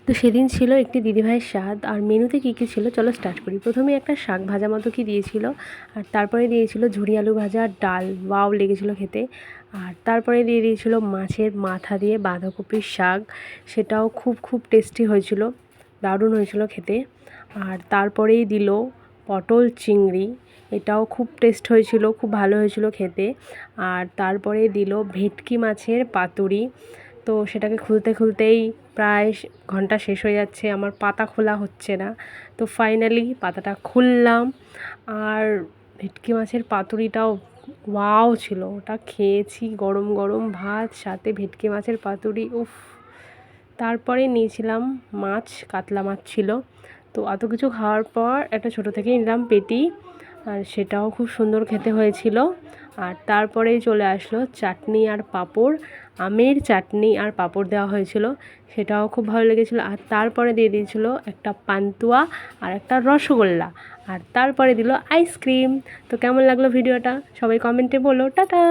তো সেদিন ছিল একটি দিদিভাইয়ের স্বাদ। আর মেনুতে কী কী ছিল চলো স্টার্ট করি। প্রথমেই একটা শাক ভাজা মতো কি দিয়েছিল, আর তারপরে দিয়েছিল ঝুরি আলু ভাজা আর ডাল, ওয়াও লেগেছিলো খেতে। আর তারপরে দিয়ে দিয়েছিল মাছের মাথা দিয়ে বাঁধাকপির শাক, সেটাও খুব খুব টেস্টি হয়েছিল, দারুণ হয়েছিল খেতে। আর তারপরেই দিল পটল চিংড়ি, এটাও খুব টেস্ট হয়েছিল, খুব ভালো হয়েছিল খেতে। আর তারপরে দিল ভেটকি মাছের পাতুরি। তো সেটাকে খুলতে খুলতেই প্রায় ঘন্টা শেষ হয়ে যাচ্ছে, আমার পাতা খোলা হচ্ছে না। তো ফাইনালি পাতাটা খুললাম, আর ভেটকি মাছের পাতুরিটাও ওয়াও ছিল। ওটা খেয়েছি গরম গরম ভাত সাথে ভেটকি মাছের পাতুরি, উফ। তারপরে নিয়েছিলাম মাছ, কাতলা মাছ ছিল। তো এত কিছু খাওয়ার পর একটা ছোটো থেকেই নিলাম পেটি, আর সেটাও খুব সুন্দর খেতে হয়েছিল। আর তারপরেই চলে আসলো চাটনি আর পাঁপড়, আমের চাটনি আর পাঁপড় দেওয়া হয়েছিল, সেটাও খুব ভালো লেগেছিলো। আর তারপরে দিয়ে দিয়েছিল একটা পান্তুয়া আর একটা রসগোল্লা, আর তারপরে দিল আইসক্রিম। তো কেমন লাগলো ভিডিওটা সবাই কমেন্টে বলো। টাটা।